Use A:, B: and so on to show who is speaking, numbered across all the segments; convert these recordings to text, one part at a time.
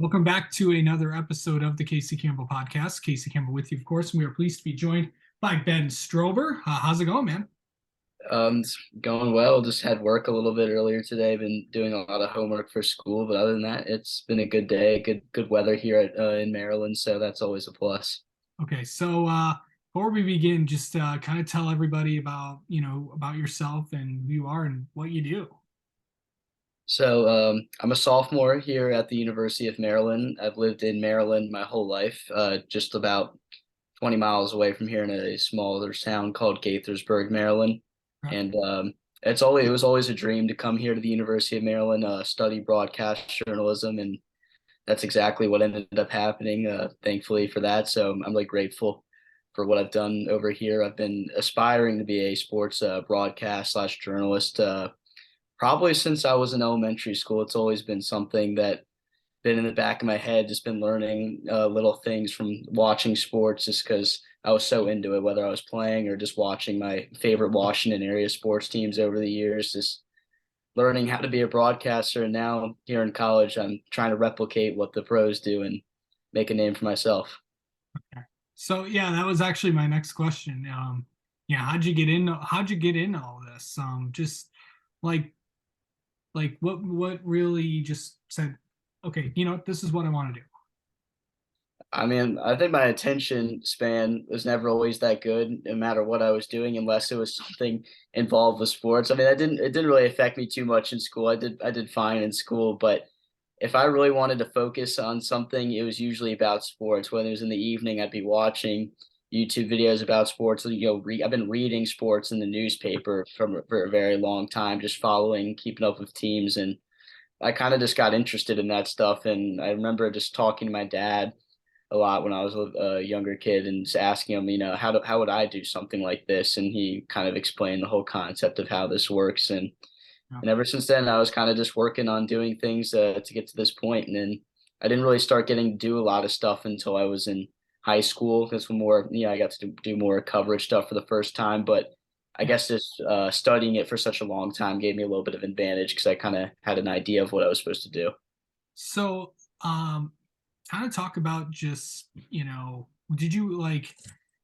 A: Welcome back to another episode of the Casey Campbell podcast. Casey Campbell with you, of course, and we are pleased to be joined by Ben Strober. How's it going, man?
B: It's going well. Just had work a little bit earlier today. Been doing a lot of homework for school, but other than that, it's been a good day. Good weather here in Maryland, so that's always a plus.
A: Okay, so before we begin, just kind of tell everybody about yourself and who you are and what you do.
B: I'm a sophomore here at the University of Maryland. I've lived in Maryland my whole life, just about 20 miles away from here in a smaller town called Gaithersburg, Maryland.
A: Okay.
B: And it was always a dream to come here to the University of Maryland, study broadcast journalism, and that's exactly what ended up happening. Thankfully for that, so I'm really grateful for what I've done over here. I've been aspiring to be a sports broadcast slash journalist probably since I was in elementary school. It's always been something that been in the back of my head, just been learning little things from watching sports just because I was so into it, whether I was playing or just watching my favorite Washington area sports teams over the years, just learning how to be a broadcaster. And now here in college, I'm trying to replicate what the pros do and make a name for myself.
A: So yeah, that was actually my next question. Yeah, how'd you get into all this? Just like what really just said, okay, this is what I want to do.
B: I mean, I think my attention span was never always that good, no matter what I was doing, unless it was something involved with sports. I mean, it didn't really affect me too much in school. I did fine in school, but if I really wanted to focus on something, it was usually about sports. Whether it was in the evening, I'd be watching YouTube videos about sports. I've been reading sports in the newspaper for a very long time, just following, keeping up with teams, and I kind of just got interested in that stuff. And I remember just talking to my dad a lot when I was a younger kid and just asking him, how would I do something like this? And he kind of explained the whole concept of how this works.
A: Yeah.
B: And ever since then, I was kind of just working on doing things to get to this point. And then I didn't really start getting to do a lot of stuff until I was in high school. That's when I got to do more coverage stuff for the first time. But I
A: Yeah.
B: guess just studying it for such a long time gave me a little bit of advantage because I kind of had an idea of what I was supposed to do.
A: So, kind of talk about just, did you like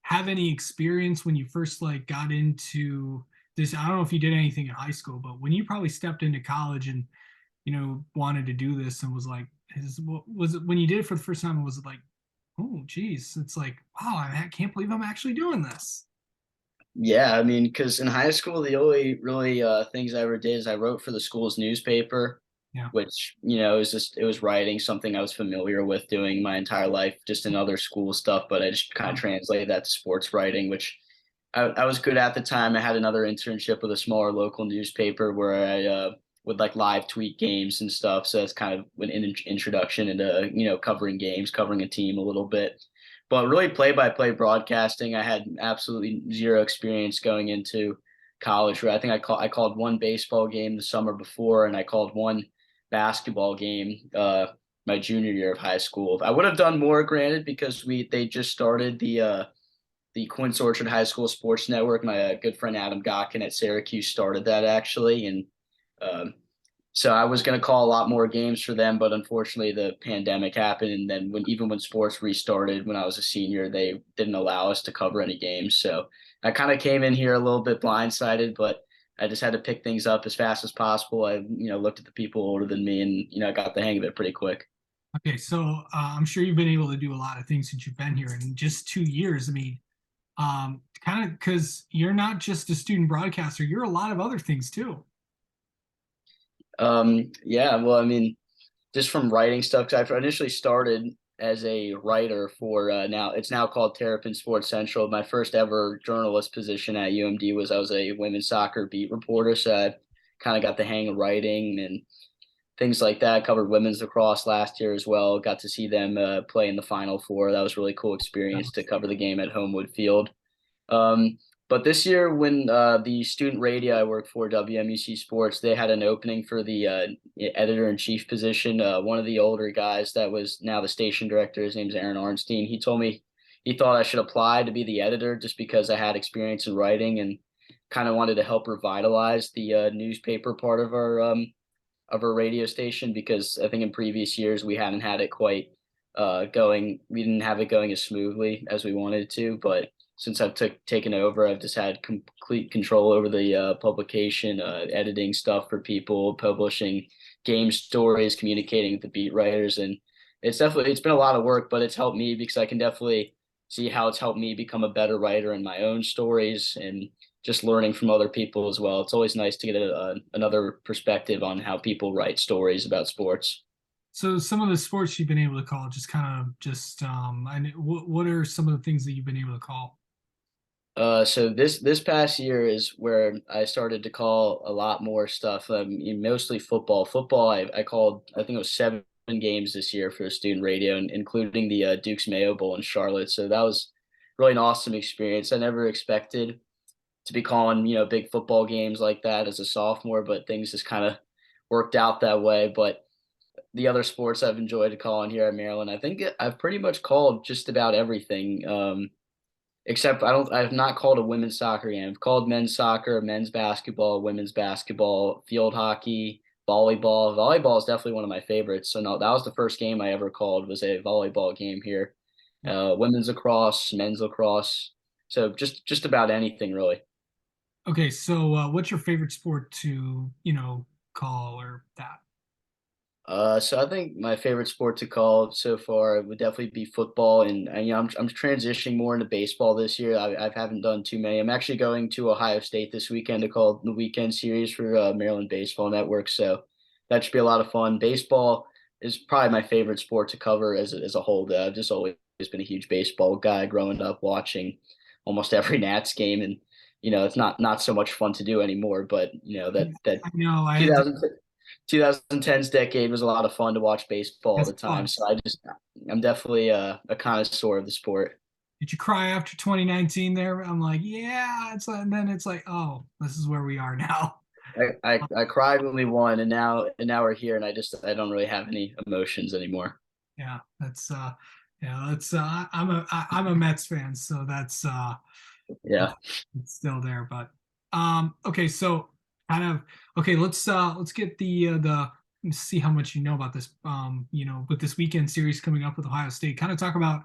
A: have any experience when you first like got into this? I don't know if you did anything in high school, but when you probably stepped into college and, wanted to do this and was like, what was it when you did it for the first time? Was it like, oh, geez, it's like, wow, I can't believe I'm actually doing this.
B: Yeah, I mean, because in high school, the only really things I ever did is I wrote for the school's newspaper,
A: Yeah.
B: which, it was writing something I was familiar with doing my entire life, just in other school stuff. But I just kind of
A: Um,
B: translated that to sports writing, which I was good at the time. I had another internship with a smaller local newspaper where I would like live tweet games and stuff. So that's kind of an introduction into, covering games, covering a team a little bit. But really, play-by-play broadcasting, I had absolutely zero experience going into college. Where I called one baseball game the summer before, and I called one basketball game my junior year of high school. I would have done more, granted, because they just started the Quince Orchard High School Sports Network. My good friend Adam Gotkin at Syracuse started that actually, and um, so I was going to call a lot more games for them, but unfortunately the pandemic happened, and then when sports restarted when I was a senior, they didn't allow us to cover any games. So I kind of came in here a little bit blindsided, but I just had to pick things up as fast as possible. I looked at the people older than me, and I got the hang of it pretty quick.
A: okay, so I'm sure you've been able to do a lot of things since you've been here in just 2 years. I mean, kind of because you're not just a student broadcaster, you're a lot of other things too.
B: Yeah, well, I mean, just from writing stuff. 'Cause I initially started as a writer for now it's now called Terrapin Sports Central. My first ever journalist position at UMD was I was a women's soccer beat reporter, so I kind of got the hang of writing and things like that. Covered women's lacrosse last year as well. Got to see them play in the Final Four. That was a really cool experience to cover the game at Homewood Field. Um, but this year, when the student radio I work for, WMUC Sports, they had an opening for the editor in chief position. One of the older guys that was now the station director, his name's Aaron Arnstein. He told me he thought I should apply to be the editor just because I had experience in writing and kind of wanted to help revitalize the newspaper part of our of a radio station because I think in previous years we hadn't had it quite going. We didn't have it going as smoothly as we wanted to, but since I've taken over, I've just had complete control over the publication, editing stuff for people, publishing game stories, communicating with the beat writers, and it's been a lot of work, but it's helped me because I can definitely see how it's helped me become a better writer in my own stories and just learning from other people as well. It's always nice to get another perspective on how people write stories about sports.
A: So some of the sports you've been able to call, just kind of just and what are some of the things that you've been able to call?
B: So this past year is where I started to call a lot more stuff. Mostly football. Football, I called. I think it was 7 games this year for student radio, and including the Duke's Mayo Bowl in Charlotte. So that was really an awesome experience. I never expected to be calling big football games like that as a sophomore, but things just kind of worked out that way. But the other sports I've enjoyed calling here at Maryland, I think I've pretty much called just about everything. Except I've not called a women's soccer game. I've called men's soccer, men's basketball, women's basketball, field hockey, volleyball. Volleyball is definitely one of my favorites. So no, that was the first game I ever called was a volleyball game here. Women's lacrosse, men's lacrosse. So just about anything really.
A: Okay, so what's your favorite sport to, call or that?
B: So I think my favorite sport to call so far would definitely be football, and I'm transitioning more into baseball this year. I haven't done too many. I'm actually going to Ohio State this weekend to call the weekend series for Maryland Baseball Network, so that should be a lot of fun. Baseball is probably my favorite sport to cover as a whole. I've just always been a huge baseball guy growing up, watching almost every Nats game, and it's not so much fun to do anymore. But that
A: I know I had to.
B: 2000. 2010's decade was a lot of fun to watch baseball all
A: Yes,
B: the
A: it
B: time.
A: was.
B: So I'm definitely a connoisseur of the sport.
A: Did you cry after 2019 there? I'm like, yeah. It's like, and then it's like, oh, this is where we are now.
B: I cried when we won, and now we're here, and I don't really have any emotions anymore.
A: Yeah, that's I'm a Mets fan, so that's
B: Yeah.
A: it's still there. But okay, so kind of okay, let's get the let's see how much you know about this with this weekend series coming up with Ohio State. Kind of talk about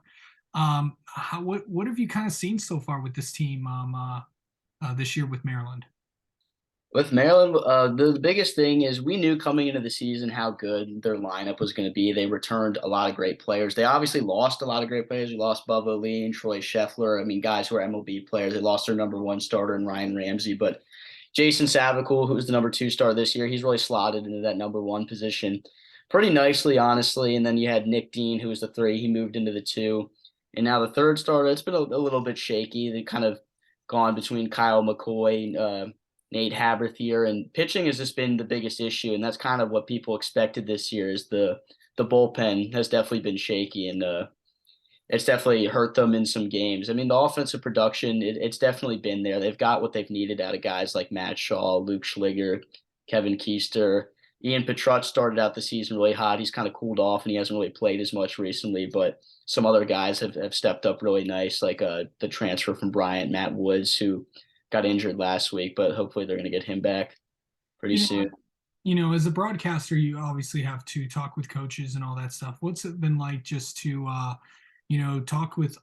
A: what have you kind of seen so far with this team this year with Maryland?
B: With Maryland, the biggest thing is we knew coming into the season how good their lineup was going to be. They returned a lot of great players. They obviously lost a lot of great players. We lost Bubba Lee and Troy Scheffler. I mean, guys who are MLB players. They lost their number one starter in Ryan Ramsey, but Jason Savicul, who's the number two star this year, he's really slotted into that number one position pretty nicely, honestly. And then you had Nick Dean, who was the three. He moved into the two. And now the third starter, it's been a little bit shaky. They kind of gone between Kyle McCoy, Nate Haberthier, and pitching has just been the biggest issue. And that's kind of what people expected this year is the bullpen has definitely been shaky. And it's definitely hurt them in some games. I mean, the offensive production, it's definitely been there. They've got what they've needed out of guys like Matt Shaw, Luke Schliger, Kevin Keister. Ian Petrut started out the season really hot. He's kind of cooled off and he hasn't really played as much recently, but some other guys have stepped up really nice, like the transfer from Bryant, Matt Woods, who got injured last week, but hopefully they're going to get him back pretty
A: You know,
B: soon.
A: as a broadcaster, you obviously have to talk with coaches and all that stuff. What's it been like just to, talk with,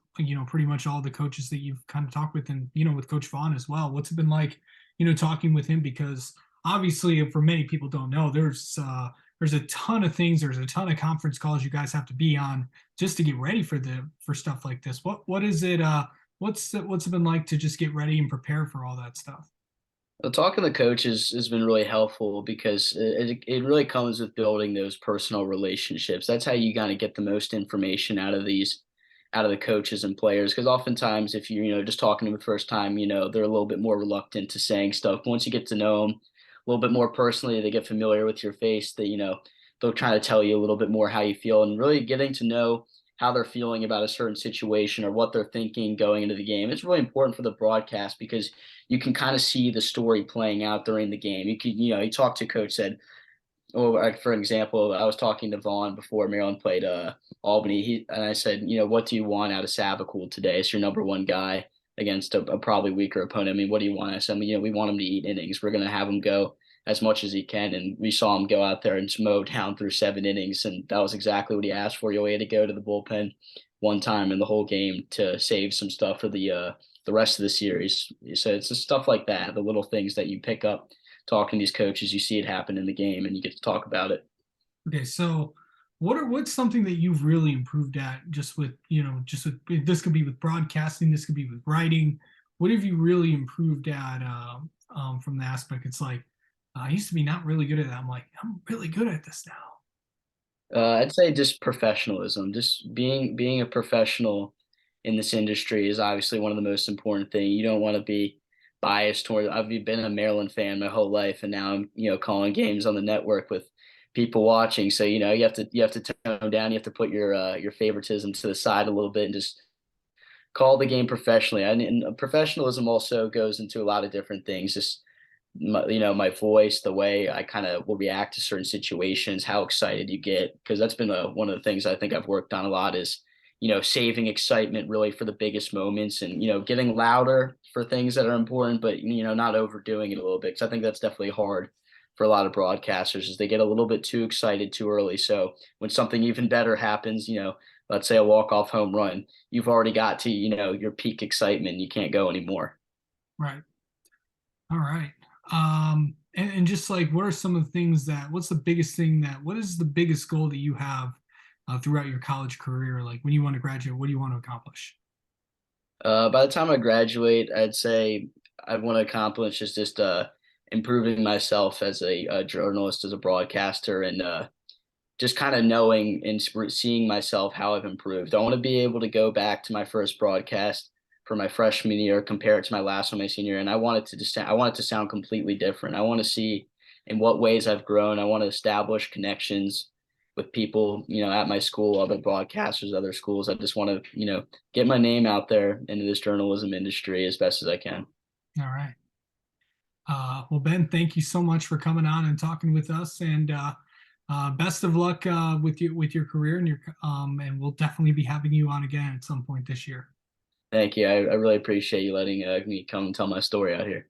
A: pretty much all the coaches that you've kind of talked with and, with Coach Vaughn as well? What's it been like, talking with him? Because obviously, for many people don't know, there's a ton of things. There's a ton of conference calls you guys have to be on just to get ready for stuff like this. What is it? What's it been like to just get ready and prepare for all that stuff?
B: Well, talking to coaches has been really helpful because it really comes with building those personal relationships. That's how you kind of get the most information out of the coaches and players. Because oftentimes, if you're just talking to them the first time, they're a little bit more reluctant to saying stuff. Once you get to know them a little bit more personally, they get familiar with your face. That they'll try to tell you a little bit more how you feel, and really getting to know how they're feeling about a certain situation or what they're thinking going into the game. It's really important for the broadcast because you can kind of see the story playing out during the game. You talk to coach said, or like for example, I was talking to Vaughn before Maryland played Albany. And I said, what do you want out of Savicul today? It's your number one guy against a probably weaker opponent. I mean, what do you want? I said, we want him to eat innings. We're going to have him go as much as he can. And we saw him go out there and just mow down through 7 innings, and that was exactly what he asked for. He only had to go to the bullpen one time in the whole game to save some stuff for the rest of the series. So it's just stuff like that, the little things that you pick up talking to these coaches. You see it happen in the game, and you get to talk about it.
A: Okay, so what's something that you've really improved at just with, just with this could be with broadcasting, this could be with writing. What have you really improved at from the aspect? It's like I used to be not really good at that. I'm like, I'm really good at this now.
B: I'd say just professionalism, just being a professional in this industry is obviously one of the most important things. You don't want to be biased toward. I've been a Maryland fan my whole life, and now I'm calling games on the network with people watching. So you have to tone down. You have to put your favoritism to the side a little bit and just call the game professionally. And professionalism also goes into a lot of different things. Just my voice, the way I kind of will react to certain situations, how excited you get, because that's been one of the things I think I've worked on a lot is saving excitement really for the biggest moments, and getting louder for things that are important, but not overdoing it a little bit, because I think that's definitely hard for a lot of broadcasters is they get a little bit too excited too early. So when something even better happens, let's say a walk-off home run, you've already got to your peak excitement. You can't go anymore.
A: Right. All right. And just like, what are some of the things what's the biggest thing what is the biggest goal that you have throughout your college career? Like when you want to graduate, what do you want to accomplish?
B: By the time I graduate, I'd say I want to accomplish is just improving myself as a journalist, as a broadcaster, and just kind of knowing and seeing myself how I've improved. I want to be able to go back to my first broadcast for my freshman year, compare it to my last one, my senior year, and I want it to sound completely different. I want to see in what ways I've grown. I want to establish connections with people, at my school, other broadcasters, other schools. I just want to, get my name out there into this journalism industry as best as I can.
A: All right. Well, Ben, thank you so much for coming on and talking with us, and best of luck with your career and we'll definitely be having you on again at some point this year.
B: Thank you. I really appreciate you letting me come and tell my story out here.